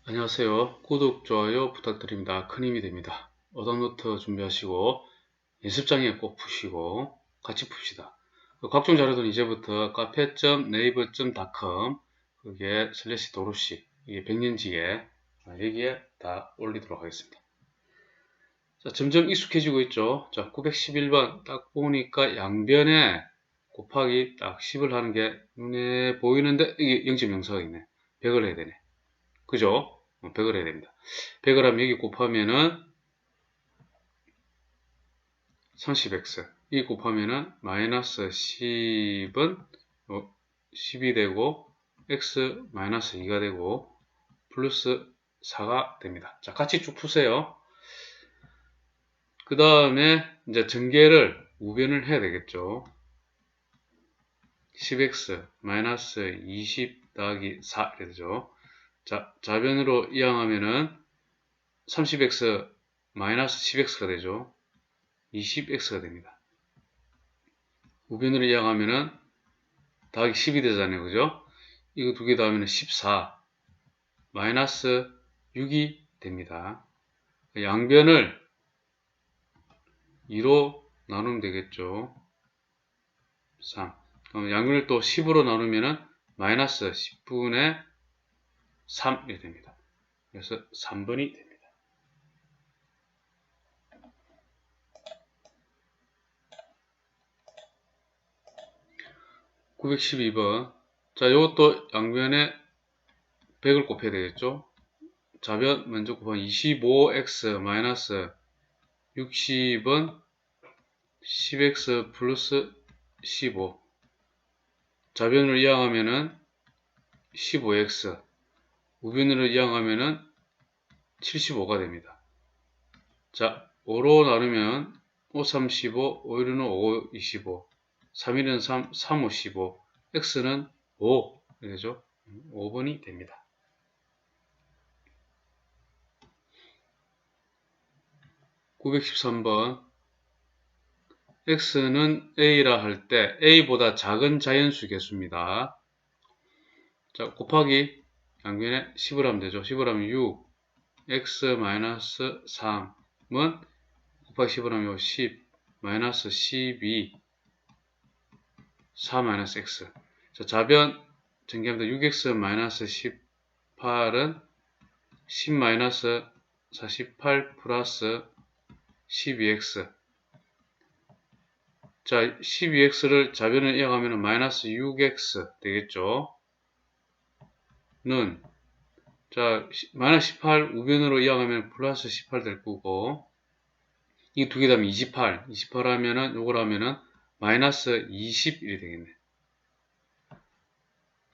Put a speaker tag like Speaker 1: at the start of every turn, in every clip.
Speaker 1: 안녕하세요. 구독, 좋아요 부탁드립니다. 큰 힘이 됩니다. 오답노트 준비하시고 연습장에 꼭 푸시고 같이 풉시다. 각종 자료들은 이제부터 카페.네이버.com 그게 슬래시 도로시 이게 백년지에 여기에 다 올리도록 하겠습니다. 자, 점점 익숙해지고 있죠. 자, 911번 딱 보니까 양변에 곱하기 딱 10을 하는 게 눈에 보이는데 이게 0.04가 있네. 100을 해야 되네. 그죠? 100을 해야 됩니다. 100을 하면 여기 곱하면은 30x 이 곱하면은 마이너스 10은 10이 되고 x 마이너스 2가 되고 플러스 4가 됩니다. 자, 같이 쭉 푸세요. 그 다음에 이제 전개를 우변을 해야 되겠죠. 10x 마이너스 20 더하기 4 이렇게 되죠. 자, 좌변으로 이항하면은 30x 마이너스 10x가 되죠. 20x가 됩니다. 우변으로 이항하면은 더하기 10이 되잖아요. 그죠? 이거 두 개 더하면 14 마이너스 6이 됩니다. 양변을 2로 나누면 되겠죠. 3. 그럼 양변을 또 10으로 나누면은 마이너스 10분의 3이 됩니다. 그래서 3번이 됩니다. 912번. 자, 이것도 양변에 100을 곱해야 되겠죠. 좌변 먼저 곱하면 25x 마이너스 60은 10x 플러스 15 좌변으로 이항하면은 15x 우변으로 이항하면은 75가 됩니다. 자, 5로 나누면 5, 3, 15 5, 1은 5, 25 3, 1은 3, 3, 5, 15 x는 5 되죠. 5번이 됩니다. 913번 x는 a라 할 때 a보다 작은 자연수 개수입니다. 자, 곱하기 양변에 10을 하면 되죠. 10을 하면 6 x-3은 곱하기 10을 하면 10 마이너스 12 4-x 자, 좌변 전개합니다. 6x 마이너스 18은 10 마이너스 48 플러스 12x 자, 12x를 좌변을 이어가면 마이너스 6x 되겠죠. 는 자, 마이너스 18 우변으로 이어가면 플러스 18 될 거고 이 두 개 다음에 28 하면은 요걸 하면은 마이너스 21이 되겠네.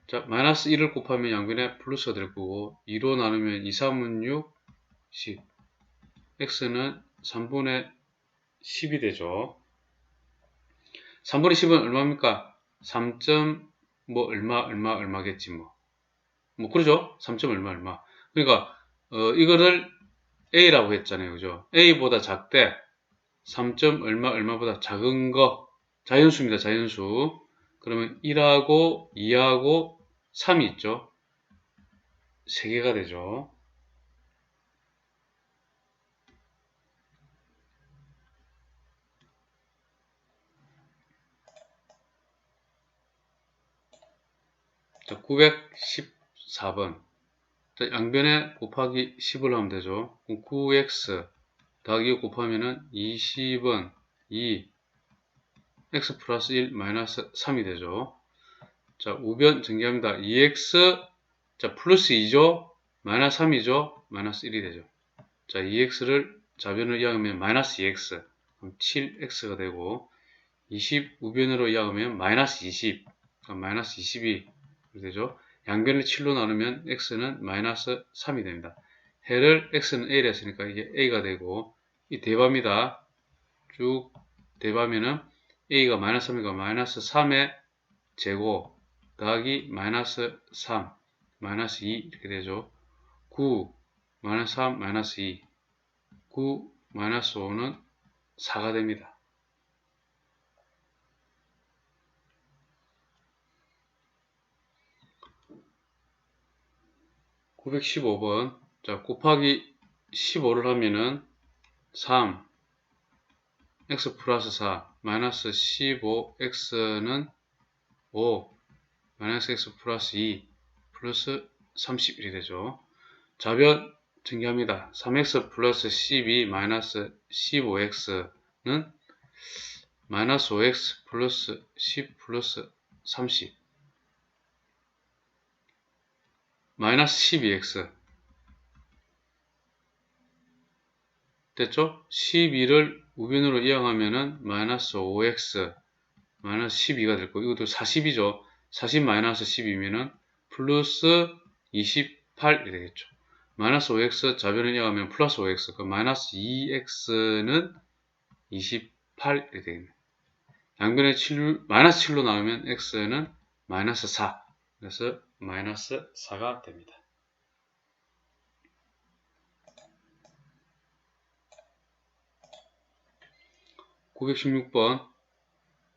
Speaker 1: 자, 마이너스 1을 곱하면 양변에 플러스가 될 거고 2로 나누면 2, 3은 6 10 x는 3분의 10이 되죠. 3분의 10은 얼마입니까? 3. 뭐 얼마겠지 뭐 그러죠? 3. 얼마 그러니까 이거를 a라고 했잖아요. 그죠? a보다 작대 3. 얼마보다 작은 거 자연수입니다. 자연수. 그러면 1하고 2하고 3이 있죠. 3개가 되죠. 자, 914번. 자, 양변에 곱하기 10을 하면 되죠. 9x 더하기 곱하면은 20은 2 x 플러스 1 마이너스 3이 되죠. 자, 우변 전개합니다. 2x 자 플러스 2죠. 마이너스 3이죠. 마이너스 1이 되죠. 자, 2x를 좌변으로 이항하면 마이너스 2x 그럼 7x가 되고 20 우변으로 이항하면 마이너스 20 그럼 마이너스 22 되죠. 양변을 7로 나누면 x는 마이너스 3이 됩니다. 해를 x는 a라 했으니까 이게 a가 되고 이 대입합니다. 쭉 대입하면은 a가 마이너스 3이니까 마이너스 3의 제곱 더하기 마이너스 3 마이너스 2 이렇게 되죠. 9 마이너스 3 마이너스 2 9 마이너스 5는 4가 됩니다. 915번 자, 곱하기 15를 하면은 3, x 플러스 4, 마이너스 15x는 5, 마이너스 x 플러스 2, 플러스 31이 되죠. 좌변 증기합니다. 3x 플러스 12 마이너스 15x는 마이너스 5x 플러스 10 플러스 30 마이너스 12x 됐죠? 12를 우변으로 이항하면은 마이너스 5x 마이너스 12가 될 거고 이것도 40이죠. 40 마이너스 10이면은 플러스 28이 되겠죠. 마이너스 5x 좌변을 이항하면 플러스 5x 그 마이너스 2x는 28이 되겠네. 양변에 7, 마이너스 7로 나누면 x는 마이너스 4 그래서 마이너스 4가 됩니다. 916번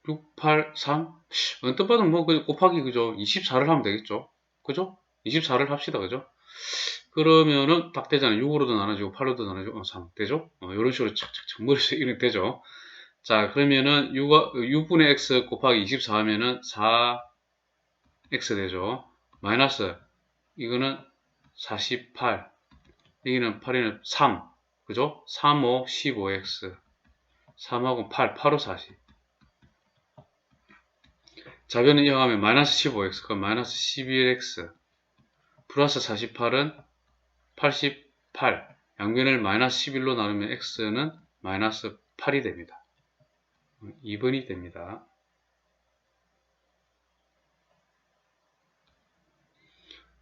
Speaker 1: 683 언뜻 봐도 뭐 곱하기 그죠 24를 하면 되겠죠. 그죠? 24를 합시다. 그죠? 그러면은 딱 되잖아요. 6으로도 나눠지고 8로도 나눠지고 3 되죠? 이런 식으로 착착착 머릿속에 이렇게 되죠. 자 그러면은 6분의 x 곱하기 24 하면은 4x 되죠. 마이너스 이거는 48 여기는 8에는 3 그죠? 3, 5, 15x 3하고 8, 8, 5, 40 좌변을 이용하면 마이너스 15x 그럼 마이너스 11x 플러스 48은 88 양변을 마이너스 11로 나누면 x는 마이너스 8이 됩니다. 2번이 됩니다.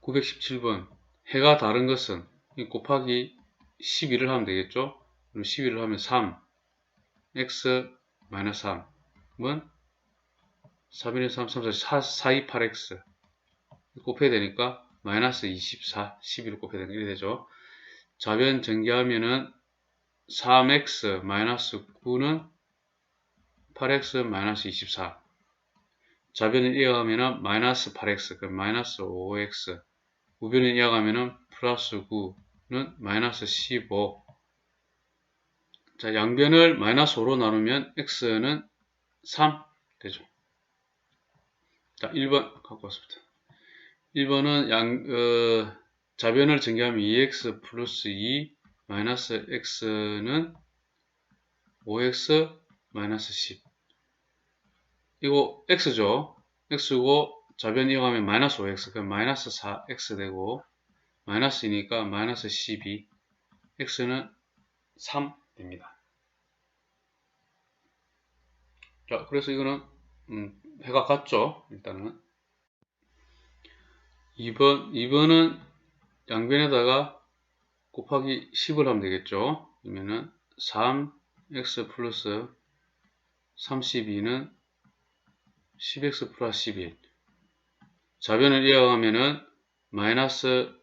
Speaker 1: 917번 해가 다른 것은 곱하기 12를 하면 되겠죠. 12를 하면 3 x 마이너스 3은 3, 1, 3, 3, 4, 4, 2, 8x 곱해야 되니까 마이너스 24, 11을 곱해야 되니까 이렇게 되죠. 좌변 전개하면은 3x 마이너스 9는 8x 마이너스 24 좌변을 이어가면은 마이너스 8x 그럼 마이너스 5x 우변을 이어가면은 플러스 9는 마이너스 15 자, 양변을 마이너스 5로 나누면 x는 3 되죠. 자, 1번 갖고 왔습니다. 1번은 좌변을 전개하면 2x 플러스 2 마이너스 x는 5x 마이너스 10 이거 x죠. x고 좌변 이용하면 마이너스 5x 그럼 마이너스 4x 되고 마이너스이니까 마이너스 12 x는 3 됩니다. 자, 그래서 이거는 해가 같죠. 일단은 2번은 양변에다가 곱하기 10을 하면 되겠죠. 그러면은 3x 플러스 32는 10x 플러스 11 좌변을 이어가면은 마이너스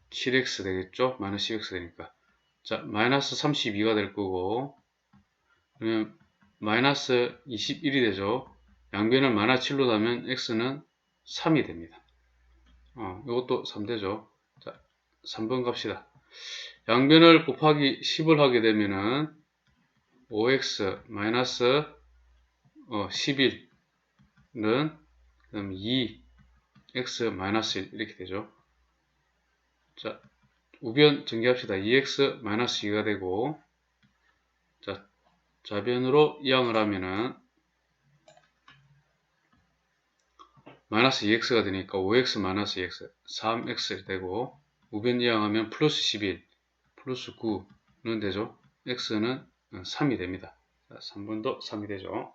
Speaker 1: 7x 되겠죠. 마이너스 10x 되니까 자 마이너스 32가 될 거고 그러면 마이너스 21이 되죠. 양변을 마이너스 7로 나면 x는 3이 됩니다. 이것도 3 되죠. 자 3번 갑시다. 양변을 곱하기 10을 하게 되면은 5x 마이너스 11은 그다음 2x 마이너스 1 이렇게 되죠. 자 우변 전개합시다. 2x 마이너스 2가 되고 자 좌변으로 이항을 하면은 마이너스 2x가 되니까 5x 마이너스 2x 3x 되고 우변 이항하면 플러스 11 플러스 9는 되죠. x는 3이 됩니다. 자, 3번도 3이 되죠.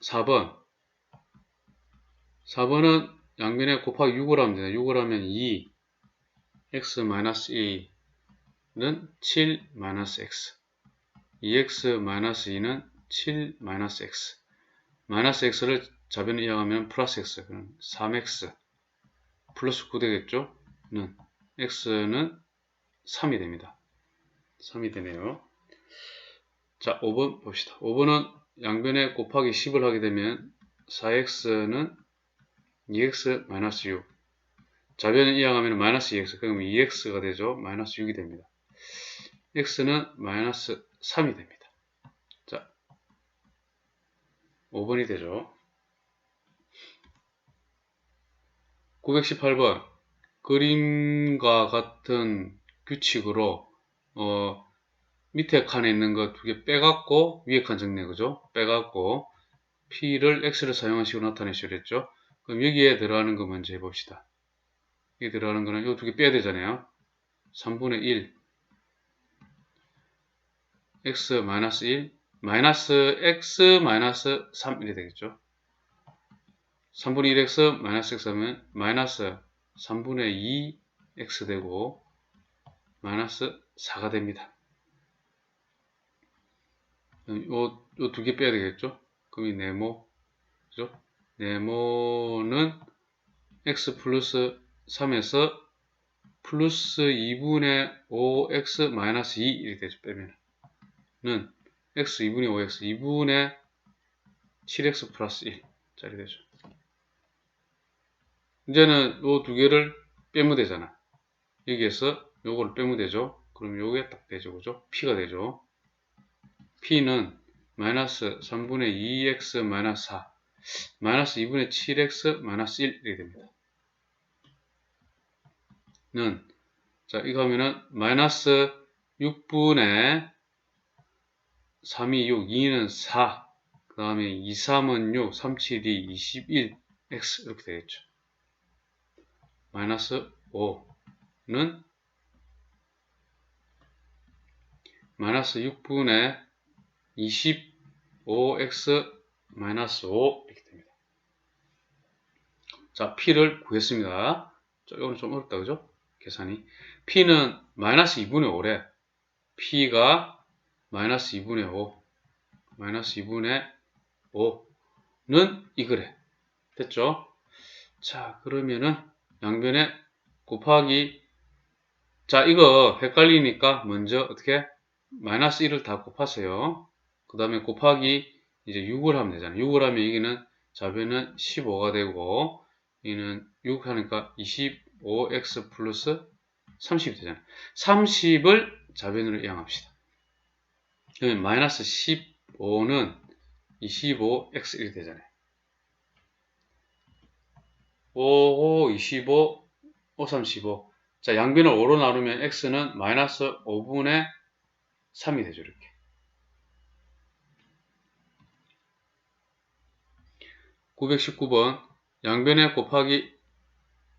Speaker 1: 4번은 양변에 곱하기 6을 하면 됩니다. 6을 하면 2 x 마이너스 2는 7 마이너스 x 2x 마이너스 2는 7 마이너스 x 마이너스 x를 좌변에 이항하면 플러스 x 그럼 3x 플러스 9 되겠죠. x는 3이 됩니다. 3이 되네요. 자 5번 봅시다. 5번은 양변에 곱하기 10을 하게 되면 4x는 2x 마이너스 6 좌변을 이항하면 마이너스 2x, 그러면 2x가 되죠. 마이너스 6이 됩니다. x는 마이너스 3이 됩니다. 자, 5번이 되죠. 918번. 그림과 같은 규칙으로 밑에 칸에 있는 거 2개 빼갖고 위에 칸 정리해, 그죠? 빼갖고 p를 x를 사용한 식으로 나타내시려 했죠. 그럼 여기에 들어가는 거 먼저 해봅시다. 여기 들어가는 거는 요 2개 빼야 되잖아요. 3분의 1 x 마이너스 1 마이너스 x 마이너스 3 이렇게 되겠죠. 3분의 1x 마이너스 x 하면 마이너스 3분의 2x 되고 마이너스 4가 됩니다. 요 2개 빼야 되겠죠. 그럼 이 네모, 그죠? 네모는 x 플러스 3에서 플러스 2분의 5x 마이너스 2 이렇게 되죠. 빼면은 x 2분의 5x 2분의 7x 플러스 1 짜리 되죠. 이제는 요 2개를 빼면 되잖아. 여기에서 요거를 빼면 되죠. 그럼 요게 딱 되죠. 그죠? p가 되죠. p는 마이너스 3분의 2x 마이너스 4 마이너스 2분의 7x 마이너스 1 이렇게 됩니다. 자, 이거 하면은 마이너스 6분의 3이 6, 2는 4, 그 다음에 2, 3은 6, 3, 7이 21, x 이렇게 되겠죠. 마이너스 5는 마이너스 6분의 25x 마이너스 5 이렇게 됩니다. 자, p를 구했습니다. 이거는 좀 어렵다, 그죠? 계산이. p는 마이너스 2분의 5래. p가 마이너스 2분의 5, 마이너스 2분의 5는 이거래. 됐죠? 자, 그러면은 양변에 곱하기, 자, 이거 헷갈리니까 먼저 어떻게? 마이너스 1을 다 곱하세요. 그 다음에 곱하기 이제 6을 하면 되잖아요. 6을 하면 여기는 좌변은 15가 되고, 여기는 6 하니까 25x 플러스 30이 되잖아요. 30을 좌변으로 이항합시다. 그러면 마이너스 15는 25x 이렇게 되잖아요. 5, 5, 25, 5, 35. 자, 양변을 5로 나누면 x는 마이너스 5분의 3이 되죠, 이렇게. 919번. 양변에 곱하기,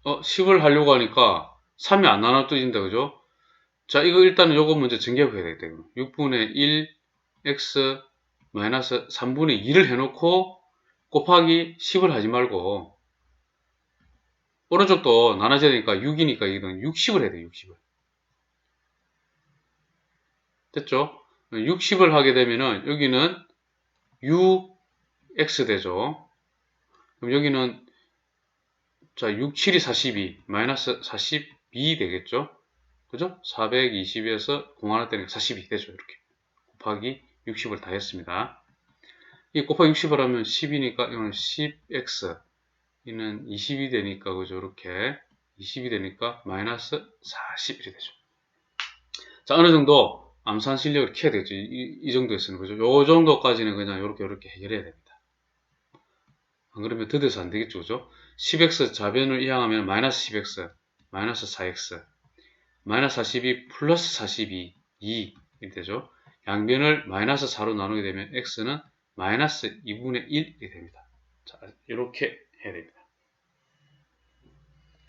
Speaker 1: 10을 하려고 하니까 3이 안 나눠뜨진다, 그죠? 자, 이거 일단은 요거 먼저 정리해야 되겠다. 6분의 1, x, 마이너스 3분의 2를 해놓고 곱하기 10을 하지 말고, 오른쪽도 나눠져야 되니까 6이니까 이건 60을 해야 돼요, 60을. 됐죠? 60을 하게 되면은 여기는 6x 되죠. 그럼 여기는 자 6, 7이 42, 마이너스 42 되겠죠? 그죠? 420에서 0 하나 떼니까 42 되죠. 이렇게 곱하기 60을 다 했습니다. 이 곱하기 60을 하면 10이니까 이거는 10x, 이는 20이 되니까 그죠? 이렇게 20이 되니까 마이너스 41이 되죠. 자, 어느 정도 암산 실력을 키워야 되겠죠. 이 정도였으면, 그죠? 요 정도까지는 그냥 이렇게 해결해야 됩니다. 안 그러면 더뎌서 안 되겠죠, 그죠? 10x 좌변을 이항하면 마이너스 10x, 마이너스 4x, 마이너스 42 플러스 42, 2 이렇게 되죠. 양변을 마이너스 4로 나누게 되면 x는 마이너스 2분의 1이 됩니다. 자, 이렇게 해야 됩니다.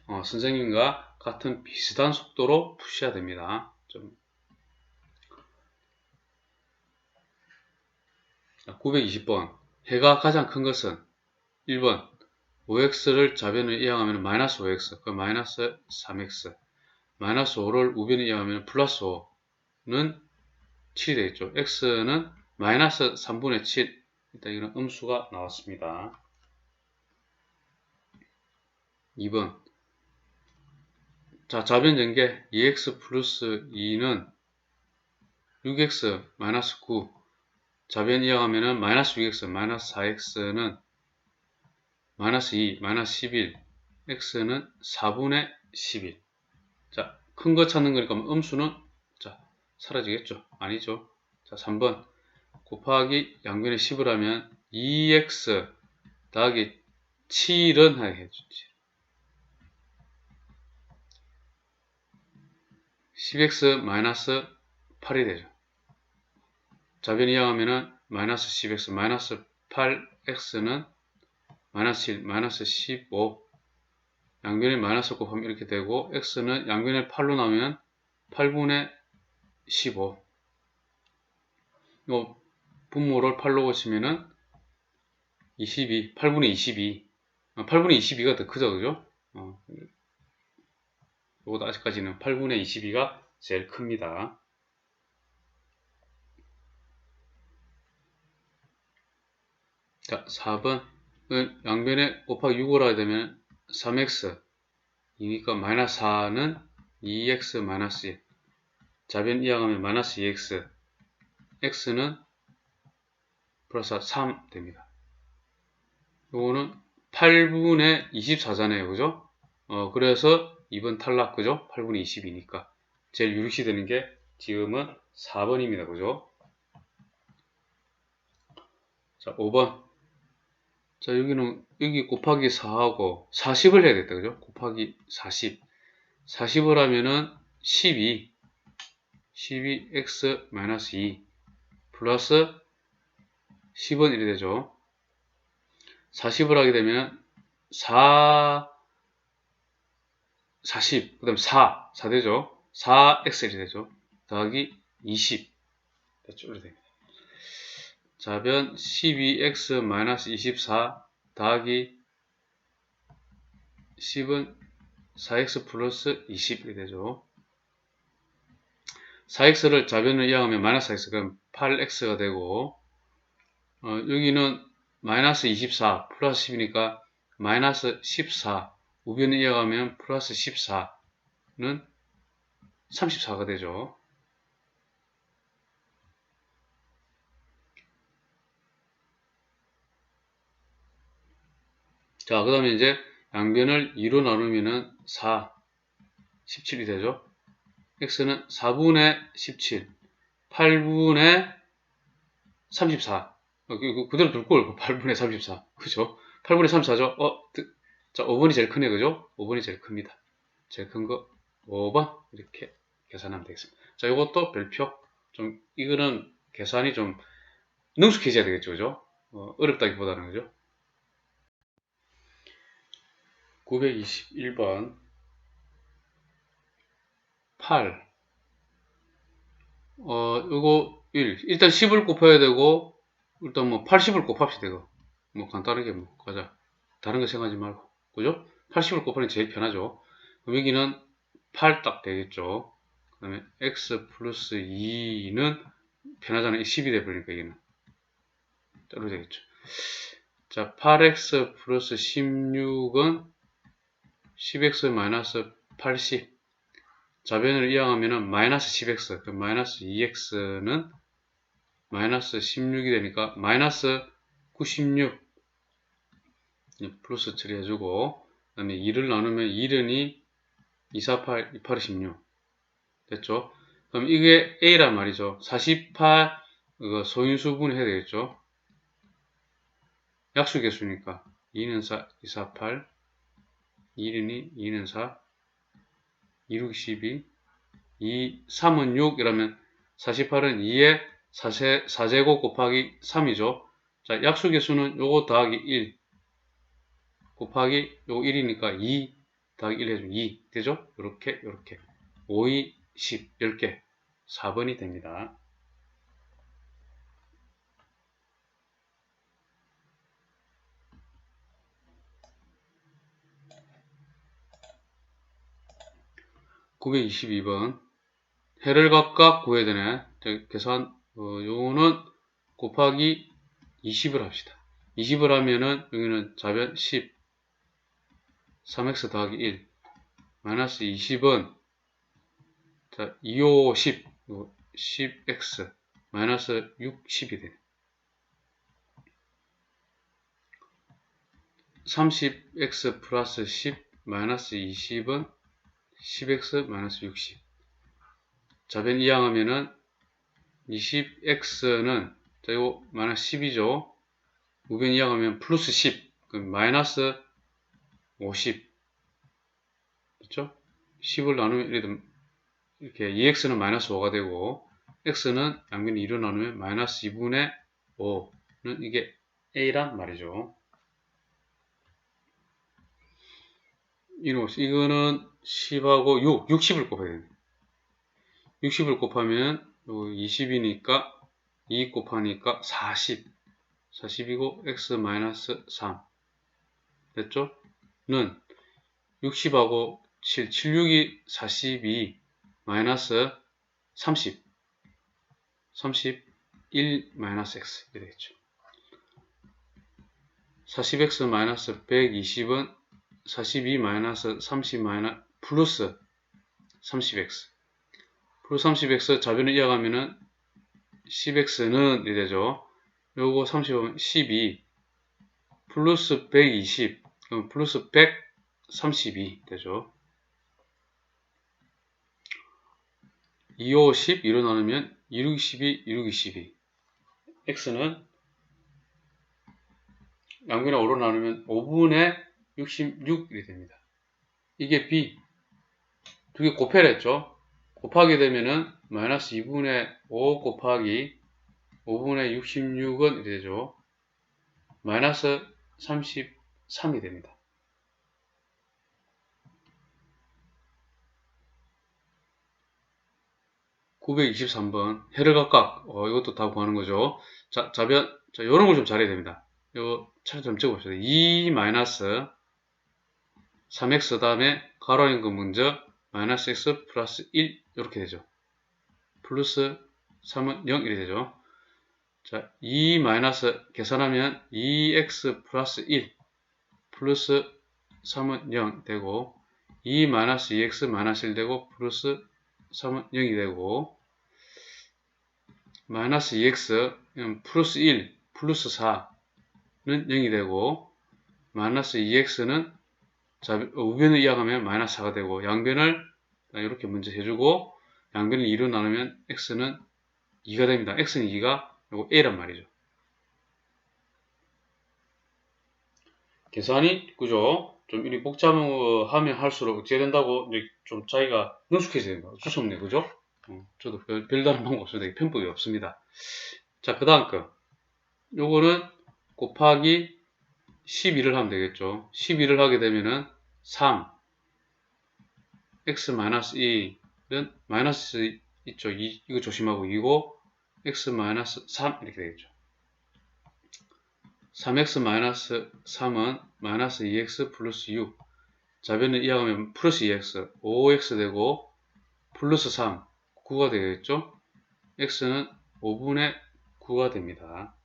Speaker 1: 선생님과 같은 비슷한 속도로 푸셔야 됩니다. 920번. 해가 가장 큰 것은 1번 5x를 좌변을 이항하면 마이너스 5x, 그 마이너스 3x, 마이너스 5를 우변을 이항하면 플러스 5는 7이 되겠죠. x는 마이너스 3분의 7, 일단 이런 음수가 나왔습니다. 2번. 자, 좌변 전개 2x 플러스 2는 6x 마이너스 9, 좌변 이항하면 마이너스 6x 마이너스 4x는 마이너스 2, 마이너스 11, x는 4분의 11. 자, 큰 거 찾는 거니까 음수는 자 사라지겠죠? 아니죠. 자, 3번 곱하기 양변에 10을 하면 2x 더하기 7은 하게 해주지. 10x 마이너스 8이 되죠. 좌변 이항하면은 마이너스 10x 마이너스 8x는 마이너스 1 마이너스 15 양변에 마이너스 곱하면 이렇게 되고 x는 양변에 8로 나오면 8분의 15 요 분모를 8로 고치면은 22 8분의 22 8분의 22가 더 크죠, 그죠? 요것도 아직까지는 8분의 22가 제일 큽니다. 자, 4번 양변에 곱하기 6을 하게 되면 3x 이니까 마이너스 4는 2x 마이너스 1 좌변 이항하면 마이너스 2x x는 플러스 3 됩니다. 요거는 8분의 24잖아요, 그죠? 그래서 2번 탈락, 그죠? 8분의 20이니까 제일 유리시 되는 게 지금은 4번입니다, 그죠? 자, 5번. 자, 여기 곱하기 4하고 40을 해야겠다, 그죠? 곱하기 40. 40을 하면은 12x-2 플러스 10은 이래 되죠. 40을 하게 되면 40, 그 다음 4 되죠. 4x 이래 되죠. 더하기 20. 됐죠? 이래 됩니다. 좌변 12x-24 더하기 10은 4x 플러스 20이 되죠. 4x를 좌변을 이항하면 마이너스 x, 그럼 8x가 되고, 여기는 마이너스 24 플러스 10이니까 마이너스 14, 우변을 이어가면 플러스 14는 34가 되죠. 자, 그 다음에 이제 양변을 2로 나누면은 4, 17이 되죠. x는 4분의 17, 8분의 34. 그대로 둘 걸, 8분의 34. 그죠? 8분의 34죠? 자, 5번이 제일 크네, 그죠? 5번이 제일 큽니다. 제일 큰 거 5번. 이렇게 계산하면 되겠습니다. 자, 이것도 별표. 이거는 계산이 좀 능숙해져야 되겠죠, 그죠? 어렵다기보다는, 그죠? 921번 8 이거 1 일단 10을 곱해야 되고 일단 뭐 80을 곱합시다. 이거 뭐 간단하게 뭐 가자. 다른 거 생각하지 말고, 그죠? 80을 곱하는 게 제일 편하죠. 그럼 여기는 8 딱 되겠죠. 그 다음에 x 플러스 2는 편하잖아요. 10이 돼버리니까 이게는 따로 되겠죠. 자, 8x 플러스 16은 10x 마이너스 80. 좌변을 이항하면은 마이너스 10x, 그럼 마이너스 2x는 마이너스 16이 되니까 마이너스 96 플러스 처리해주고, 그 다음에 2를 나누면 2른이 248, 28이 16 됐죠? 그럼 이게 A란 말이죠. 48 소인수분해 해야 되겠죠? 약수개수니까 2는 4, 248 1이니 2는 4 2, 6, 12 2, 3은 6 이라면 48은 2의 4제곱 곱하기 3이죠. 자, 약수개수는 요거 더하기 1 곱하기 요거 1이니까 2 더하기 1 해주면 2 되죠? 요렇게 5, 2, 10 10개 4번이 됩니다. 922번 해를 각각 구해야 되네. 계산 요거는 곱하기 20을 합시다. 20을 하면은 여기는 좌변 10 3x 더하기 1 마이너스 20은 자 2호 10 10x 마이너스 6 10이 돼. 30x 플러스 10 마이너스 20은 10x 마이너스 60. 좌변 이항하면은 20x는 자 이거 마이너스 10이죠. 우변 이항하면 플러스 10. 그럼 마이너스 50. 그렇죠? 10을 나누면 이렇게 2x는 마이너스 5가 되고 x는 양변 2로 나누면 마이너스 2분의 5는 이게 a란 말이죠. 이거는 10하고 6, 60을 곱해야 됩니다. 60을 곱하면 20이니까 2 곱하니까 40. 40이고 x 마이너스 3 됐죠? 는 60하고 7, 76이 42 마이너스 30 31 마이너스 x 이렇게 되겠죠. 40x 마이너스 120은 42 마이너스 30 마이너스 플러스 30x 플러스 30x 좌변을 이어가면은 10x는 이렇게 되죠. 요거 30하면 12 플러스 120 그럼 플러스 132 되죠. 2, 5, 10 2로 나누면 2, 6, 12 2, 6, 12 x는 양변에 5로 나누면 5분의 66 이렇게 됩니다. 이게 b 두 개 곱해를 했죠. 곱하게 되면은 마이너스 2분의 5 곱하기 5분의 66은 이렇게 되죠. 마이너스 33이 됩니다. (923번) 해를각각 이것도 다 구하는 거죠. 자, 좌변 요런 거 좀 잘해야 됩니다. 요 차례 좀 적어봅시다. 2 마이너스 3x 다음에 가로 임금 먼저 마이너스 x 플러스 1 이렇게 되죠. 플러스 3은 0 이렇게 되죠. 자, 2 마이너스 계산하면 2x 플러스 1 플러스 3은 0 되고 2 마이너스 2x 마이너스 1 되고 플러스 3은 0이 되고 마이너스 2x 플러스 1 플러스 4는 0이 되고 마이너스 2x는 우변을 이항하면 마이너스 4가 되고 양변을 이렇게 먼저 해주고 양변을 2로 나누면 x는 2가 됩니다. x는 2가 이거 a란 말이죠. 계산이 그죠? 좀 이리 복잡하면 할수록 어떻게 된다고 이제 좀 자기가 능숙해져야 된다. 어쩔 수 없네, 그죠? 저도 별다른 방법 없습니다. 편법이 없습니다. 자, 그 다음 거. 요거는 곱하기 12를 하면 되겠죠. 12를 하게 되면은 3 x-2는 마이너스 있죠. 이거 조심하고 2고 x-3 이렇게 되겠죠. 3x-3은 마이너스 2x 플러스 6 좌변을 이항하면 플러스 2x 5x 되고 플러스 3 9가 되겠죠. x는 5분의 9가 됩니다.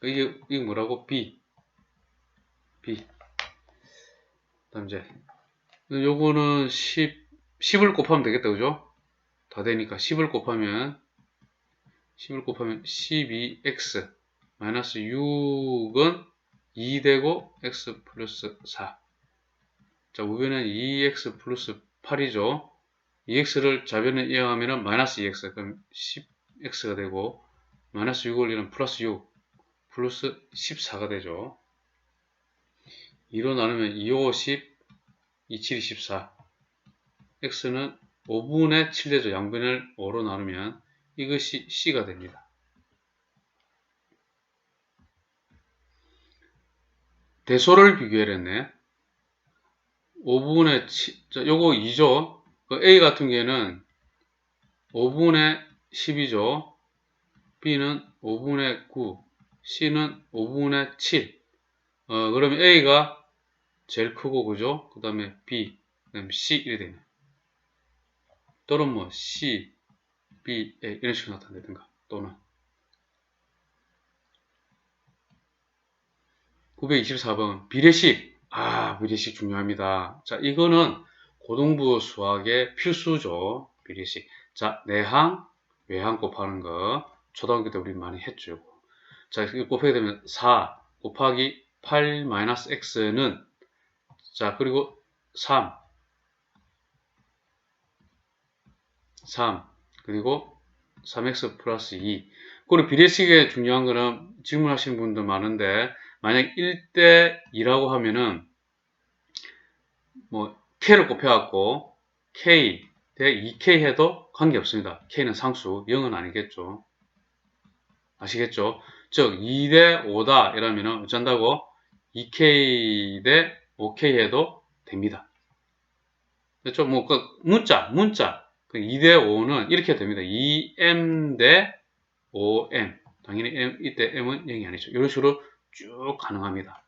Speaker 1: 이게 뭐라고? b 다음 이제 요거는 10을 곱하면 되겠다, 그죠? 다 되니까 10을 곱하면 12x 마이너스 6은 2 되고 x 플러스 4. 자, 우변은 2x 플러스 8이죠. 2x를 좌변에 이항하면 마이너스 2x 그럼 10x가 되고 마이너스 6을 올리면 플러스 6 플러스 14가 되죠. 2로 나누면 2, 5, 10 2, 7, 24 x는 5분의 7 되죠. 양변을 5로 나누면 이것이 c가 됩니다. 대소를 비교해냈네. 5분의 7, 자, 요거 2죠. A 같은 경우에는 5분의 10이죠. B는 5분의 9, C는 5분의 7. 그러면 A가 제일 크고, 그죠? 그 다음에 B, 그 다음에 C 이렇게 되네. 또는 뭐 C, B, A 이런 식으로 나타내든가. 또는 924번 비례식. 비례식 중요합니다. 자, 이거는 고등부 수학의 필수죠. 비례식. 자, 내항, 외항 곱하는 거. 초등학교 때 우리 많이 했죠. 자, 이거 곱하게 되면 4 곱하기 8 마이너스 x는 자, 그리고 3 3, 그리고 3x 플러스 2. 그리고 비례식에 중요한 거는 질문하시는 분들 많은데, 만약 1대 2라고 하면은, 뭐, k를 곱해갖고, k 대 2k 해도 관계없습니다. k는 상수, 0은 아니겠죠. 아시겠죠? 즉, 2대 5다 이러면은 어쩐다고? 2k 대 5k 해도 됩니다. 그렇죠? 뭐, 그, 문자. 그 2대 5는 이렇게 됩니다. 2m 대 5m. 당연히 m, 이때 m은 0이 아니죠. 이런 식으로 쭉 가능합니다.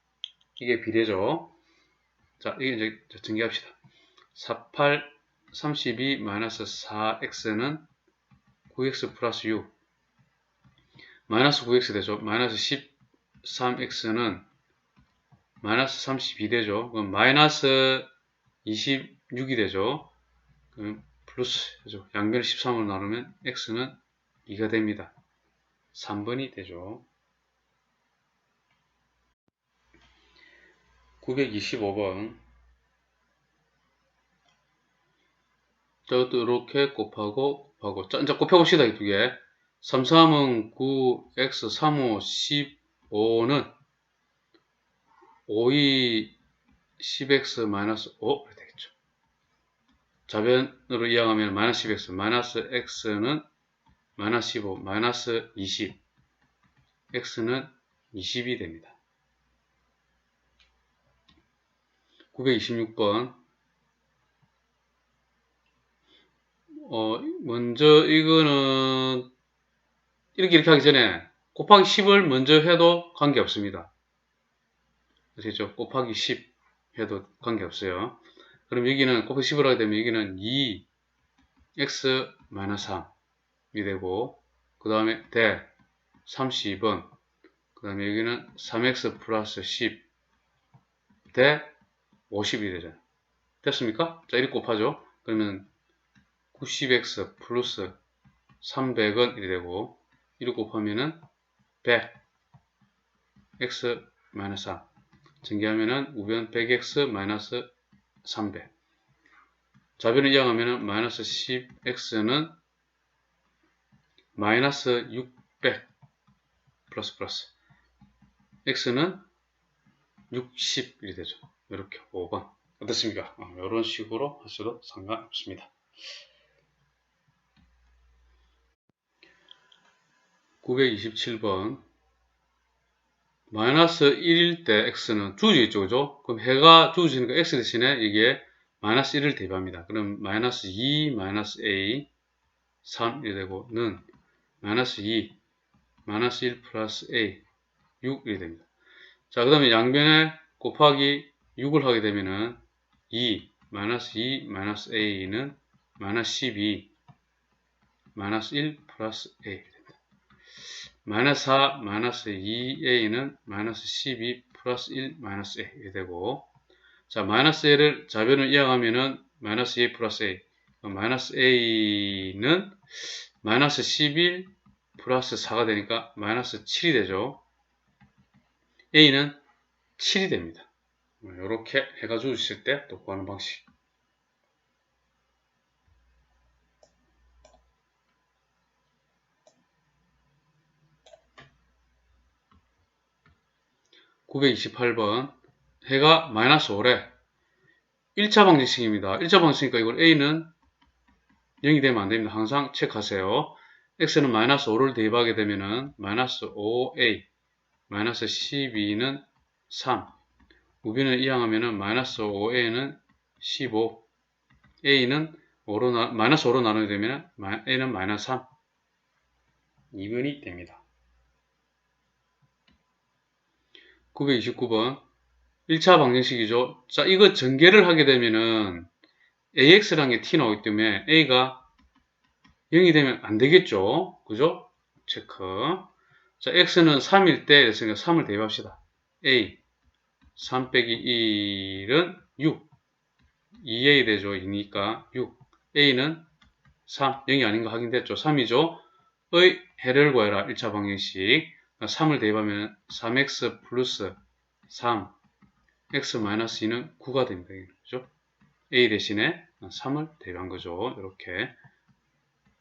Speaker 1: 이게 비례죠. 자, 이게 이제 전개합시다. 48, 32, 마이너스 4x는 9x 플러스 6. 마이너스 9x 되죠. 마이너스 13x는 마이너스 32 되죠. 그럼 마이너스 26이 되죠. 그럼 플러스 되죠. 양변을 13으로 나누면 x는 2가 됩니다. 3번이 되죠. 925번. 저것도 이렇게 곱하고 자, 이제 곱해봅시다. 이 두 개. 3, 3은 9, x, 3, 5, 15는 5, 2, 10x 마이너스 5 이렇게 되겠죠. 좌변으로 이항하면 마이너스 10x, 마이너스 x는 마이너스 15, 마이너스 20, x는 20이 됩니다. 926번. 먼저 이거는 이렇게 하기 전에 곱하기 10을 먼저 해도 관계없습니다. 아시죠? 곱하기 10 해도 관계없어요. 그럼 여기는 곱하기 10을 하게 되면 여기는 2x-3이 되고, 그 다음에 대 30은, 그 다음에 여기는 3x 플러스 10 대 50이 되잖아요. 됐습니까? 자, 이렇게 곱하죠. 그러면 90x 플러스 300은 이렇게 되고, 이렇게 곱하면은 100 x 3 전개하면은 우변 100x 300. 좌변을 이항하면은 마이너스 10x는 마이너스 600 플러스 x는 60이 되죠. 이렇게 5번. 어떻습니까? 이런 식으로 하셔도 상관없습니다. 927번. 마이너스 1일 때 x는 주어지겠죠, 그죠? 그럼 해가 주어지니까 x 대신에 이게 마이너스 1을 대입합니다. 그럼 마이너스 2, 마이너스 a, 3이 되고, 는 마이너스 2, 마이너스 1 플러스 a, 6이 됩니다. 자, 그 다음에 양변에 곱하기 6을 하게 되면은 2, 마이너스 a는 마이너스 12, 마이너스 1 플러스 a 됩니다. 마이너스 4, 마이너스 2a는 마이너스 12 플러스 1 마이너스 a 이렇게 되고, 자, 마이너스 a를 좌변을 이항하면은 마이너스 a 플러스 a, 마이너스 a는 마이너스 11 플러스 4가 되니까 마이너스 7이 되죠. a는 7이 됩니다. 이렇게 해가지고 주실 때 또 구하는 방식. (928번) 해가 마이너스 5래. 1차 방정식입니다. 1차 방정식이니까 이걸 a는 0이 되면 안됩니다. 항상 체크하세요. x는 마이너스 5를 대입하게 되면은 마이너스 5a, 마이너스 12는 3, 우변을 이항하면은 마이너스 5a는 15, a는 마이너스 5로 나누게 되면 a는 마이너스 3, 2번이 됩니다. 929번 1차 방정식이죠. 자, 이거 전개를 하게 되면은 ax라는 게 t 나오기 때문에 a가 0이 되면 안 되겠죠. 그죠? 체크. 자, x는 3일 때, 그래서 3을 대입합시다. a, 3 빼기 1은 6. 2a 되죠. 2니까 6. a는 3. 0이 아닌 거 확인됐죠. 3이죠. 의 해를 구해라. 1차 방정식. 3을 대입하면 3x 플러스 3, x 마이너스 2는 9가 됩니다. 그죠? a 대신에 3을 대입한 거죠. 이렇게.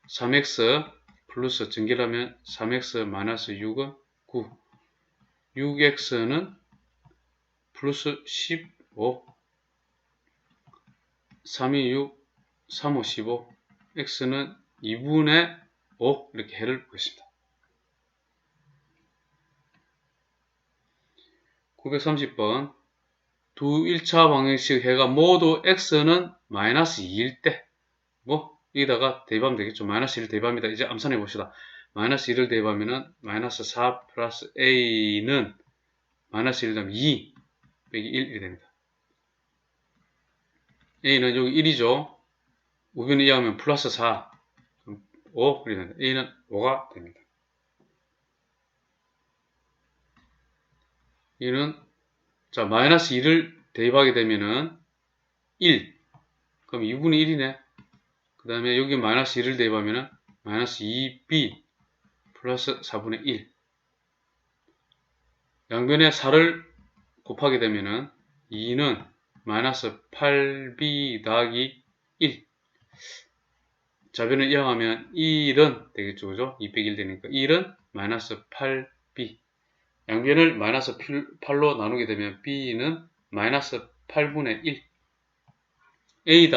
Speaker 1: 3x 플러스 전개하면 3x 마이너스 6은 9. 6x는 플러스 15. 3이 6, 3, 5, 15. x는 2분의 5 이렇게 해를 보겠습니다. 930번 두 1차 방정식 해가 모두 x는 마이너스 2일 때 뭐 여기다가 대입하면 되겠죠. 마이너스 1을 대입합니다. 이제 암산해 봅시다. 마이너스 1을 대입하면은 마이너스 4 플러스 a는 마이너스 1 되면 2 빼기 1이 됩니다. a는 여기 1이죠. 우변을 이해하면 플러스 4 5 이렇게 됩니다. a는 5가 됩니다. 이는 자 마이너스 2를 대입하게 되면은 1 그럼 2분의 1이네. 그 다음에 여기 마이너스 1을 대입하면은 마이너스 2b 플러스 4분의 1 양변에 4를 곱하게 되면은 2는 마이너스 8b 더하기 1 좌변을 이항하면 1은 되겠죠. 그죠? 2 빼기 1 되니까 1은 마이너스 8b 양변을 마이너스 8로 나누게 되면 b는 마이너스 8분의 1 a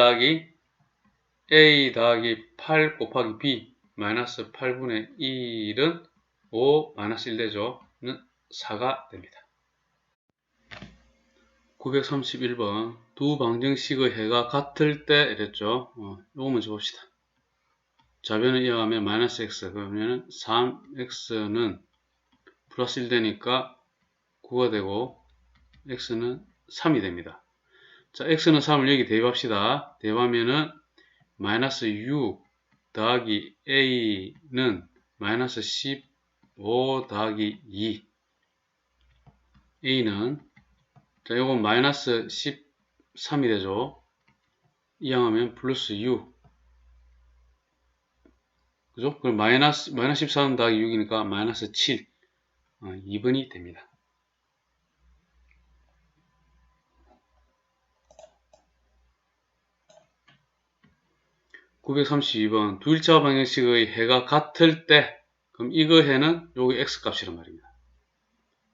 Speaker 1: 더하기 8 곱하기 b 마이너스 8분의 1은 5 마이너스 1 되죠. 는 4가 됩니다. 931번 두 방정식의 해가 같을 때 이랬죠. 요거 먼저 봅시다. 좌변을 이어가면 마이너스 x 그러면 3x는 플러스 1 되니까 9가 되고 x는 3이 됩니다. 자 x는 3을 여기 대입합시다. 대입하면은 마이너스 6 더하기 a는 마이너스 15 더하기 2 a는 자 요건 마이너스 13이 되죠. 이항하면 플러스 6 그죠? 그럼 마이너스 13 더하기 6이니까 마이너스 7 2번이 됩니다. (932번) 두 일차 방정식의 해가 같을 때 그럼 이거 해는 요게 x값이란 말입니다.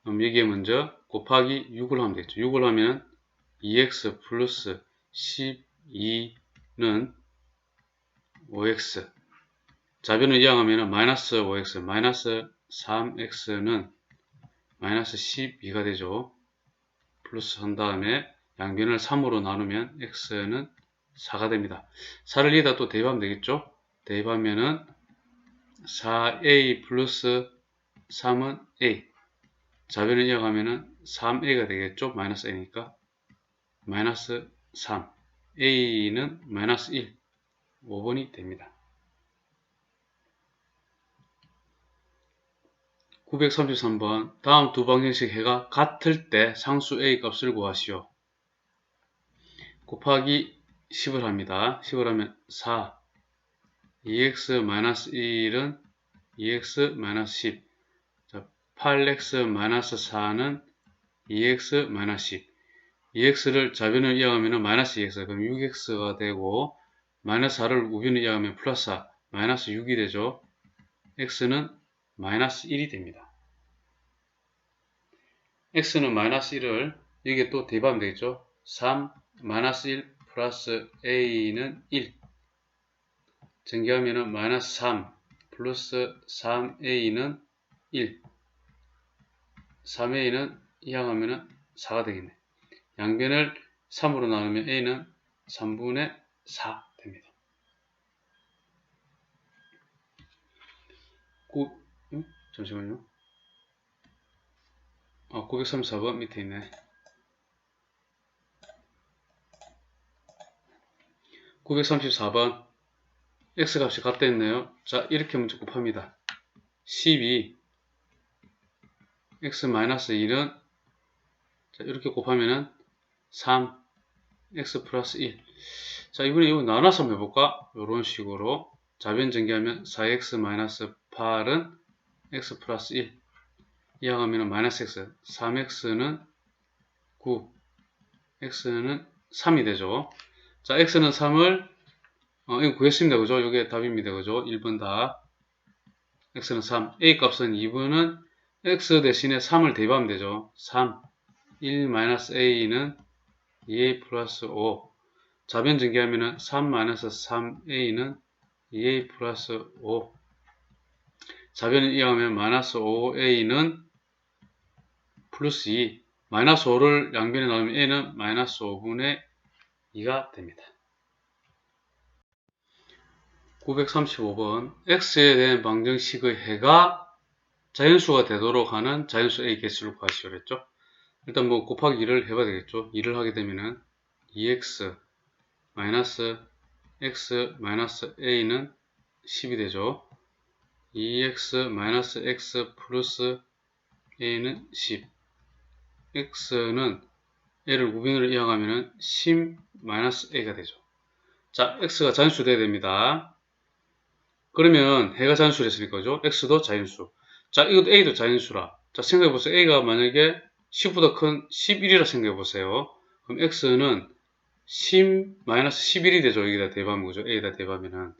Speaker 1: 그럼 여기에 먼저 곱하기 6을 하면 되겠죠. 6을 하면 2x 플러스 12는 5x 좌변을 이항하면 마이너스 5x 마이너스 3x는 마이너스 12가 되죠. 플러스 한 다음에 양변을 3으로 나누면 x는 4가 됩니다. 4를 여기다 또 대입하면 되겠죠. 대입하면은 4a 플러스 3은 a 좌변을 이어가면은 3a가 되겠죠. 마이너스 a니까 마이너스 3 a는 마이너스 1 5번이 됩니다. 933번 다음 두 방정식 해가 같을 때 상수 a 값을 구하시오. 곱하기 10을 합니다. 10을 하면 4 2x-1은 2x-10 자, 8x-4는 2x-10 2x를 좌변을 이어가면 마이너스 2x 그럼 6x가 되고 마이너스 4를 우변을 이어가면 플러스 4 마이너스 6이 되죠. x는 마이너스 1이 됩니다. x는 마이너스 1을 여기에 또 대입하면 되겠죠. 3 마이너스 1 플러스 a는 1 전개하면 마이너스 3 플러스 3a는 1 3a는 이항하면 4가 되겠네. 양변을 3으로 나누면 a는 3분의 4 됩니다. 잠시만요. 934번 밑에 있네. 934번 x값이 같다 했네요. 자 이렇게 먼저 곱합니다. 12 x-1은 자 이렇게 곱하면은 3 x 플러스 1 자 이번에 이거 나눠서 한번 해볼까? 이런 식으로 좌변 전개하면 4x-8은 x 플러스 1 이항하면 마이너스 x 3x는 9 x는 3이 되죠. 자 x는 3을 이거 구했습니다. 그죠? 이게 답입니다. 그죠? 1번 답. x는 3. a 값은 2번은 x 대신에 3을 대입하면 되죠. 3. 1-a는 2a 플러스 5. 자변 전개하면은 3-3a는 2a 플러스 5. 자변을 이용하면 마이너스 5a는 플러스 2. 마이너스 5를 양변에 넣으면 a는 마이너스 5분의 2가 됩니다. 935번 x에 대한 방정식의 해가 자연수가 되도록 하는 자연수 a 개수를 구하시오 그랬죠. 일단 뭐 곱하기 2를 해봐야 되겠죠. 2를 하게 되면은 2x 마이너스 x 마이너스 a는 10이 되죠. 2x 마이너스 x 플러스 a는 10. x는 a를 우변으로 이용하면은 10 마이너스 a가 되죠. 자, x가 자연수 돼야 됩니다. 그러면 해가 자연수를 했으니까 그죠? x도 자연수. 자, 이것도 a도 자연수라. 자, 생각해보세요. a가 만약에 10보다 큰 11이라 생각해보세요. 그럼 x는 10 마이너스 11이 되죠. 여기다 대입하면 그죠? a에다 대입하면은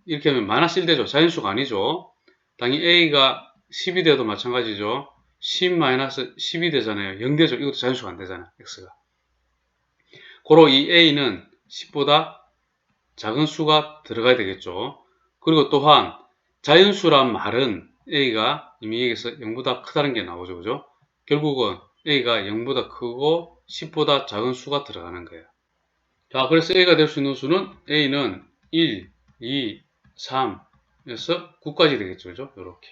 Speaker 1: 이렇게 하면 마이너스 1 되죠. 자연수가 아니죠. 당연히 a가 10이 돼도 마찬가지죠. 10 마이너스 10이 되잖아요. 0 되죠. 이것도 자연수가 안 되잖아요. x가. 고로 이 a는 10보다 작은 수가 들어가야 되겠죠. 그리고 또한 자연수란 말은 a가 이미 여기서 0보다 크다는 게 나오죠. 그죠? 결국은 a가 0보다 크고 10보다 작은 수가 들어가는 거예요. 자, 그래서 a가 될 수 있는 수는 a는 1, 2, 3에서 9까지 되겠죠. 그죠? 요렇게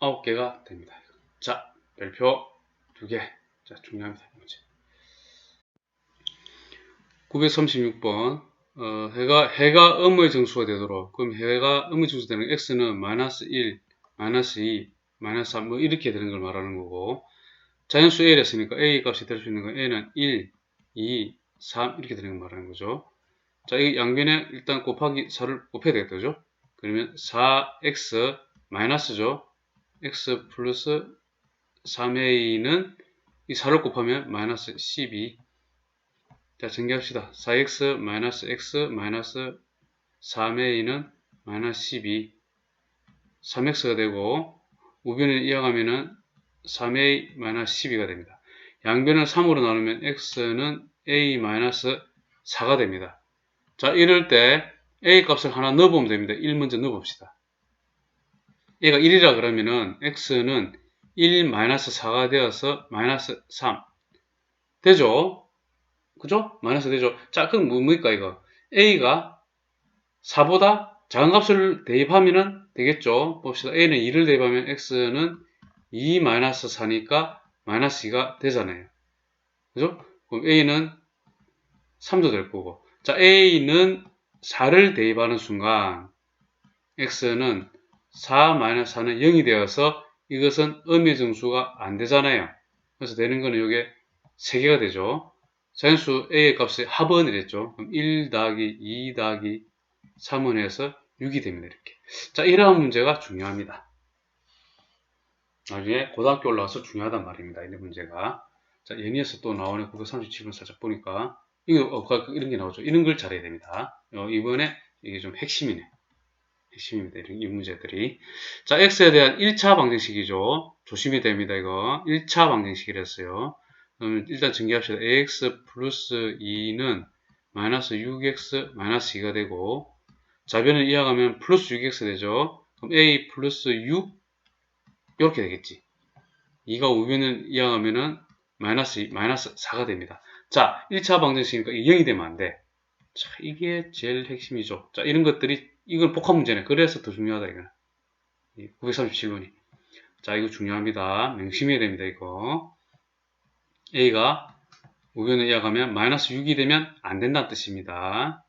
Speaker 1: 9개가 됩니다. 자, 별표 2개. 자, 중요합니다. 문제. 936번 해가 음의 정수가 되도록, 그럼 해가 음의 정수 되는 x는 마이너스 1, 마이너스 2, 마이너스 3 뭐 이렇게 되는 걸 말하는 거고, 자연수 a를 했으니까 a 값이 될 수 있는 건 a는 1, 2, 3 이렇게 되는 걸 말하는 거죠. 자, 이 양변에 일단 곱하기 4를 곱해야 되겠죠. 그죠? 그러면 4x 마이너스죠. x 플러스 3a는 이 4를 곱하면 마이너스 12. 자, 전개합시다. 4x 마이너스 x 마이너스 3a는 마이너스 12. 3x가 되고 우변을 이어가면은 3a 마이너스 12가 됩니다. 양변을 3으로 나누면 x는 a 마이너스 4가 됩니다. 자, 이럴 때 a 값을 하나 넣어보면 됩니다. 1 먼저 넣어봅시다. 얘가 1이라 그러면은 x는 1 마이너스 4가 되어서 마이너스 3 되죠? 그죠? 마이너스 되죠? 자, 그럼 뭡니까 이거? a가 4보다 작은 값을 대입하면 되겠죠? 봅시다. a는 2를 대입하면 x는 2 마이너스 4니까 마이너스 2가 되잖아요. 그죠? 그럼 a는 3도 될 거고. 자, a는 4를 대입하는 순간 x는 4-4는 0이 되어서 이것은 음의 정수가 안 되잖아요. 그래서 되는 거는 이게 3개가 되죠. 자연수 a의 값이 합원이 됐죠. 그럼 1 더하기 2 더하기 3은 해서 6이 됩니다. 이렇게. 자, 이러한 문제가 중요합니다. 나중에 고등학교 올라와서 중요하단 말입니다. 이 문제가. 자, 예니에서 또 나오네. 937번 살짝 보니까 이거 이런 게 나오죠. 이런 걸 잘해야 됩니다. 이번에 이게 좀 핵심이네. 핵심입니다. 이 문제들이. 자, x에 대한 1차 방정식이죠. 조심히 됩니다. 이거 1차 방정식이랬어요. 그럼 일단 전개합시다. ax 플러스 2는 마이너스 6x 마이너스 2가 되고, 자변을 이어가면 플러스 6x 되죠. 그럼 a 플러스 6 이렇게 되겠지. 2가 우변을 이어가면은 마이너스 2, 마이너스 4가 됩니다. 자, 1차 방정식이니까 0이 되면 안 돼. 자, 이게 제일 핵심이죠. 자, 이런 것들이, 이건 복합 문제네. 그래서 더 중요하다, 이거는. 937번이. 자, 이거 중요합니다. 명심해야 됩니다, 이거. A가 우변을 이어가면 마이너스 6이 되면 안 된다는 뜻입니다.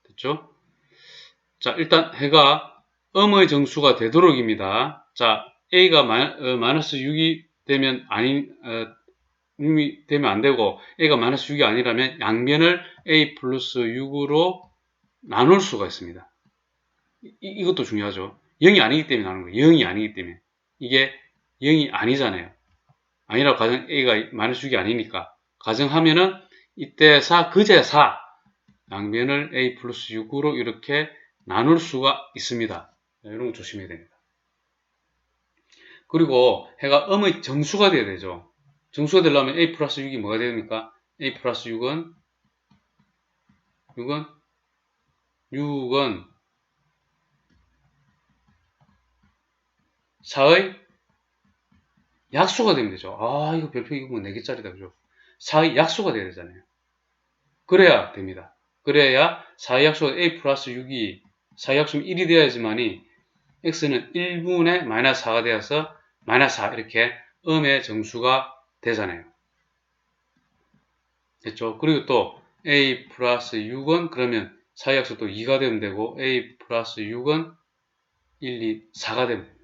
Speaker 1: 됐죠? 자, 일단 해가 음의 정수가 되도록입니다. 자, A가 마이너스 6이 되면 되면 안 되고, A가 마이너스 6이 아니라면 양변을 A 플러스 6으로 나눌 수가 있습니다. 이것도 중요하죠. 0이 아니기 때문에 나누는 거예요. 0이 아니기 때문에. 이게 0이 아니잖아요. 아니라고 가정, A가 마이너스 6이 아니니까. 가정하면은 이때 4, 그제 4. 양변을 a 플러스 6으로 이렇게 나눌 수가 있습니다. 이런 거 조심해야 됩니다. 그리고 해가 음의 정수가 돼야 되죠. 정수가 되려면 a 플러스 6이 뭐가 됩니까? a 플러스 6은 4의 약수가 되면 되죠. 아, 이거 별표 이거 뭐 4개짜리다. 그죠? 4의 약수가 돼야 되잖아요. 그래야 됩니다. 그래야 4의 약수가 a 플러스 6이 4의 약수는 1이 되어야지만이 x는 1분의 마이너스 4가 되어서 마이너스 4 이렇게 음의 정수가 되잖아요. 됐죠? 그리고 또 a 플러스 6은 그러면 4의 약수 또 2가 되면 되고 a 플러스 6은 1, 2, 4가 되면 됩니다.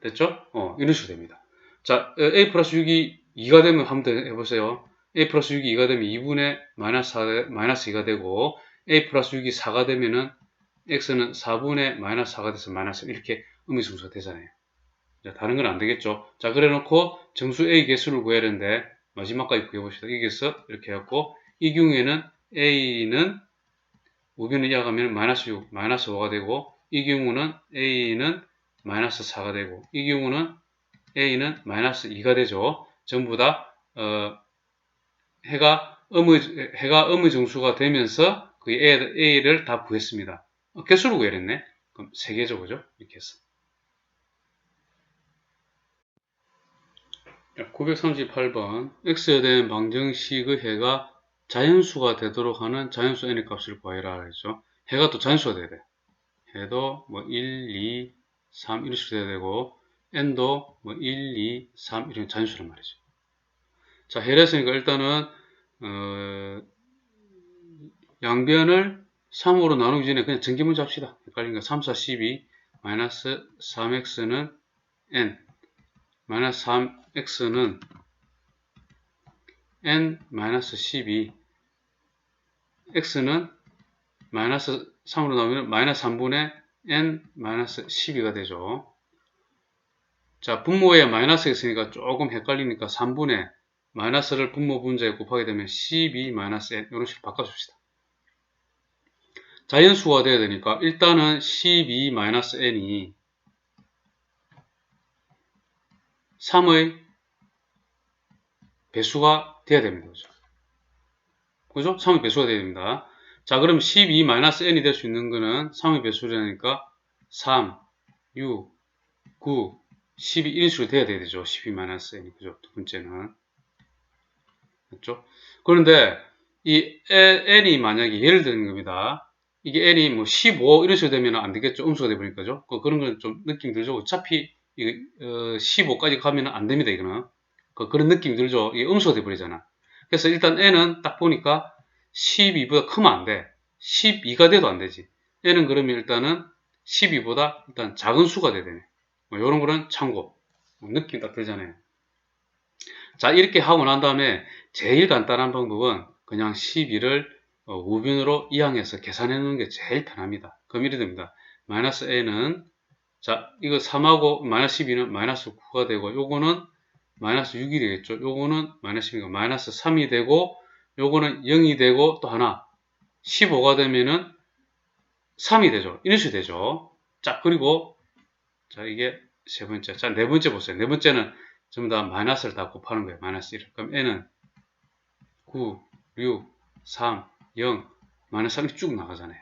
Speaker 1: 됐죠? 이런 식으로 됩니다. 자, a 플러스 6이 2가 되면 한번 해보세요. a 플러스 6이 2가 되면 2분의 마이너스 4, 마이너스 2가 되고 a 플러스 6이 4가 되면은 x는 4분의 마이너스 4가 돼서 마이너스 이렇게 음의정수가 되잖아요. 자, 다른 건 안 되겠죠. 자, 그래 놓고 정수 a 개수를 구해야 되는데 마지막까지 구해봅시다. 이 개수 이렇게 해갖고 이 경우에는 a는 우변을 이어가면 마이너스 6, 마이너스 5가 되고 이 경우는 a는 마이너스 4가 되고 이 경우는 a는 마이너스 2가 되죠. 전부 다 해가 음의 정수가 되면서 그 a를 다 구했습니다. 개수를 구해야 했네. 그럼 3개죠, 그죠? 이렇게 해서. 938번 x에 대한 방정식의 해가 자연수가 되도록 하는 자연수 n의 값을 구하라 그랬죠. 해가 또 자연수가 돼야 돼. 해도 뭐 1, 2, 3 이런 식으로 돼야 되고 n도 뭐 1, 2, 3 이런 자연수란 말이죠. 자, 해를 했으니까 일단은 양변을 3으로 나누기 전에 그냥 전기문제 합시다. 헷갈리니까 3, 4, 12 마이너스 3x는 n 마이너스 3x는 n 마이너스 12 x는 마이너스 3으로 나오면 마이너스 3분의 n 마이너스 12가 되죠. 자, 분모에 마이너스가 있으니까 조금 헷갈리니까 3분의 마이너스를 분모 분자에 곱하게 되면 12 마이너스 n 이런 식으로 바꿔줍시다. 자연수가 돼야 되니까 일단은 12 마이너스 n이 3의 배수가 돼야 됩니다. 그죠? 3의 배수가 돼야 됩니다. 자, 그럼 12 마이너스 n이 될 수 있는 거는 3의 배수라니까 3, 6, 9, 12 이런 식으로 돼야 되죠. 12 마이너스 n이. 그죠? 두 번째는. 맞죠? 그런데 이 n이 만약에 예를 드는 겁니다. 이게 n이 뭐 15 이런 식으로 되면 안 되겠죠. 음수가 되버리니까죠. 그런 건 좀 느낌 들죠. 어차피 15까지 가면 안 됩니다. 이거는. 그런 느낌이 들죠. 이게 음수가 되버리잖아. 그래서 일단 n은 딱 보니까 12보다 크면 안 돼. 12가 돼도 안 되지. n은 그러면 일단은 12보다 일단 작은 수가 돼야 되네. 뭐 이런 거는 참고. 느낌 딱 들잖아요. 자, 이렇게 하고 난 다음에 제일 간단한 방법은 그냥 12를 우변으로 이항해서 계산해 놓는 게 제일 편합니다. 그럼 이래 됩니다. 마이너스 n은 자, 이거 3하고 마이너스 12는 마이너스 9가 되고 요거는 마이너스 6이 되겠죠. 요거는 마이너스 12가 마이너스 3이 되고 요거는 0이 되고 또 하나 15가 되면은 3이 되죠. 이런 식으로 되죠. 자, 그리고 자, 이게 세 번째. 자, 네 번째 보세요. 네 번째는 전부 다 마이너스를 다 곱하는 거예요. 마이너스 1. 그럼 n은 9, 6, 3, 0, 마이너스 3이 쭉 나가잖아요.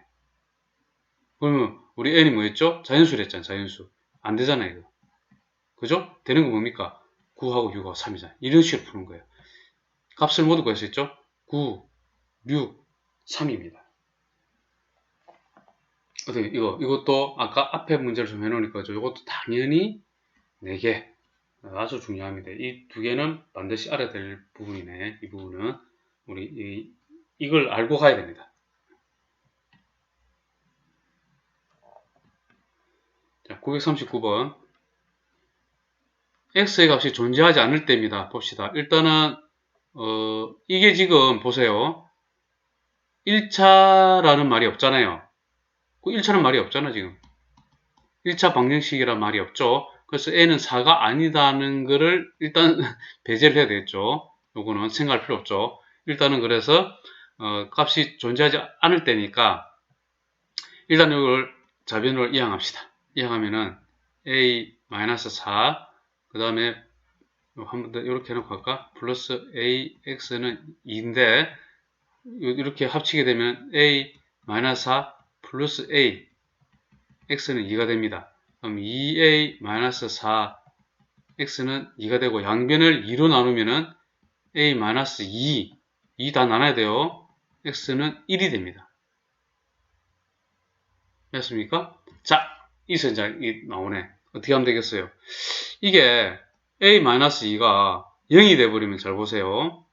Speaker 1: 그러면 우리 n이 뭐였죠? 자연수를 했잖아요. 자연수. 안 되잖아요. 이거. 그죠? 되는 거 뭡니까? 9하고 6하고 3이잖아요. 이런 식으로 푸는 거예요. 값을 모두 구할 수 있죠? 9, 6, 3입니다. 어떻게 이것도 아까 앞에 문제를 좀 해놓으니까 이것도 당연히 4개. 아주 중요합니다. 이 두 개는 반드시 알아야 될 부분이네. 이 부분은 우리 이걸 알고 가야 됩니다. 자, 939번 x의 값이 존재하지 않을 때입니다. 봅시다. 일단은 이게 지금 보세요. 1차라는 말이 없잖아요. 그 1차는 말이 없잖아 지금. 1차 방정식이란 말이 없죠. 그래서 n은 4가 아니다는 것을 일단 배제를 해야 되겠죠. 요거는 생각할 필요 없죠. 일단은 그래서 값이 존재하지 않을 때니까 일단 이걸 자변으로 이항합시다. 이항하면은 a-4 그 다음에 한 번 더 이렇게 해놓고 할까? 플러스 ax는 2인데 이렇게 합치게 되면 a-4 플러스 a x는 2가 됩니다. 그럼 2a-4 x는 2가 되고 양변을 2로 나누면은 a-2 2 다 나눠야 돼요. x는 1이 됩니다. 됐습니까? 자, 이 선장이 나오네. 어떻게 하면 되겠어요? 이게 a-2가 0이 돼버리면 잘 보세요.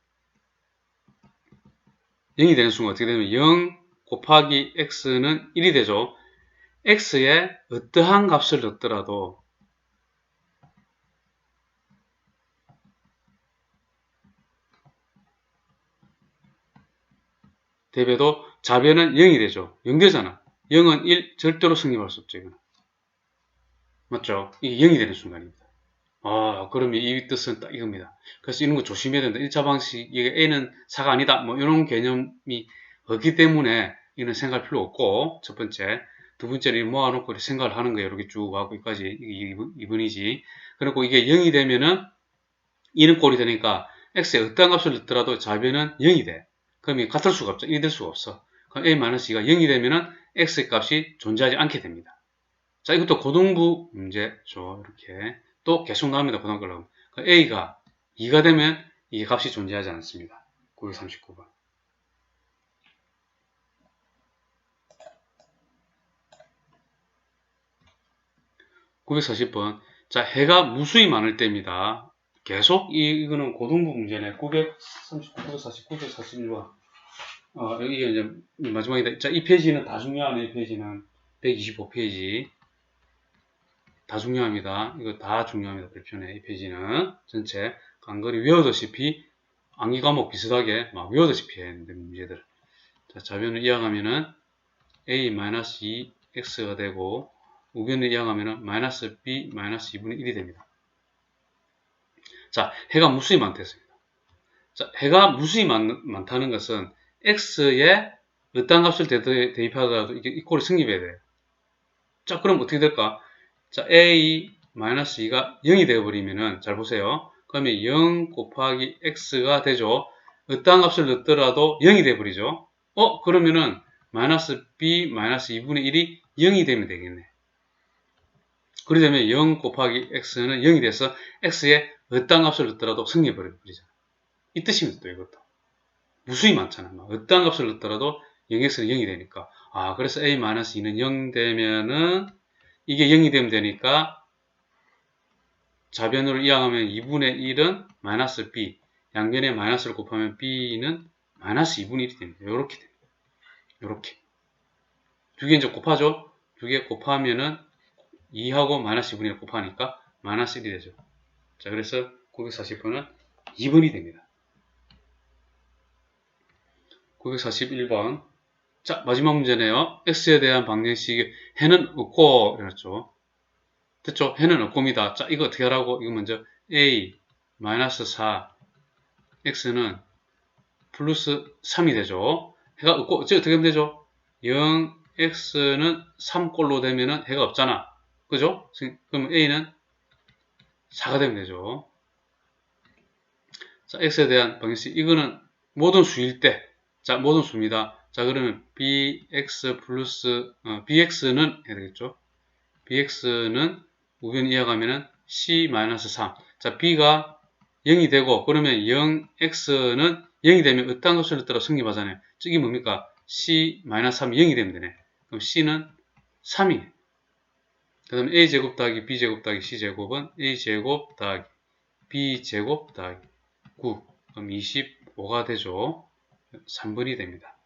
Speaker 1: 0이 되는 순간 어떻게 되면 0 곱하기 x는 1이 되죠. x에 어떠한 값을 넣더라도 대배도 자변은 0이 되죠. 0 되잖아. 0은 1 절대로 성립할 수 없죠. 이거는. 맞죠? 이게 0이 되는 순간입니다. 그러면 이 뜻은 딱 이겁니다. 그래서 이런 거 조심해야 된다. 1차 방식, 이게 A는 4가 아니다. 뭐, 이런 개념이 없기 때문에 이는 생각할 필요 없고, 첫 번째. 두 번째는 모아놓고 생각을 하는 거예요. 이렇게 쭉 하고, 여기까지. 이게 2번이지. 그리고 이게 0이 되면은, 이는 꼴이 되니까, X에 어떤 값을 넣더라도 자변은 0이 돼. 그럼 이 같을 수가 없죠. 1이 될 수가 없어. 그럼 A-2가 0이 되면은, X의 값이 존재하지 않게 됩니다. 자, 이것도 고등부 문제죠. 이렇게. 또 계속 나옵니다. 고등학교로. A가 2가 되면 이 값이 존재하지 않습니다. 939번. (940번) 자, 해가 무수히 많을 때입니다. 계속 이거는 고등부 문제네. 939, 949, 941번. 이게 이제 마지막이다. 자, 이 페이지는 다 중요하네. 이 페이지는 125페이지. 다 중요합니다. 이거 다 중요합니다. 별표네. 이 페이지는 전체 간거리 외우다시피 암기 과목 비슷하게 막 외우다시피 해야 되는데 문제들. 자, 자변을 이항하면은 a-2x가 되고 우변을 이항하면은 -b -2분의 1이 됩니다. 자, 해가 무수히 많다했습니다. 자, 해가 무수히 많다는 것은 x에 어떤 값을 대입하더라도 이게 이 꼴이 성립해야 돼요. 자, 그럼 어떻게 될까? 자, a-2가 0이 되어버리면은, 잘 보세요. 그러면 0 곱하기 x가 되죠. 어떠한 값을 넣더라도 0이 되어버리죠. 그러면은, -b, -2분의 1이 0이 되면 되겠네. 그러려면 0 곱하기 x는 0이 돼서 x에 어떠한 값을 넣더라도 성립해버리잖아. 이 뜻입니다, 또 이것도. 무수히 많잖아. 어떠한 값을 넣더라도 0x는 0이 되니까. 그래서 a-2는 0 되면은, 이게 0이 되면 되니까 자변으로 이항하면 2분의 1은 마이너스 b, 양변에 마이너스를 곱하면 b는 마이너스 2분의 1이 됩니다. 요렇게 됩니다. 요렇게. 두 개 이제 곱하죠? 두 개 곱하면은 2하고 마이너스 2분의 1 곱하니까 마이너스 1이 되죠. 자, 그래서 940번은 2번이 됩니다. 941번. 자, 마지막 문제네요. x에 대한 방정식이 해는 없고, 이랬죠. 됐죠? 해는 없고입니다. 자, 이거 어떻게 하라고? 이거 먼저 a -4 x는 플러스 3이 되죠. 해가 없고, 어떻게 하면 되죠? 0 x는 3꼴로 되면은 해가 없잖아. 그죠? 그럼 a는 4가 되면 되죠. 자, x에 대한 방정식. 이거는 모든 수일 때. 자, 모든 수입니다. 자, 그러면 bx 플러스, bx는 해야 되겠죠? bx는 우변 이어가면은 c-3. 자, b가 0이 되고, 그러면 0x는 0이 되면 어떤 것을 넣더라 성립하잖아요. 저게 뭡니까? c-3이 0이 되면 되네. 그럼 c는 3이네. 그 다음에 a제곱 더하기 b제곱 더하기 c제곱은 a제곱 더하기 b제곱 더하기 9. 그럼 25가 되죠. 3번이 됩니다.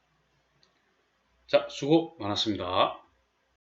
Speaker 1: 자, 수고 많았습니다.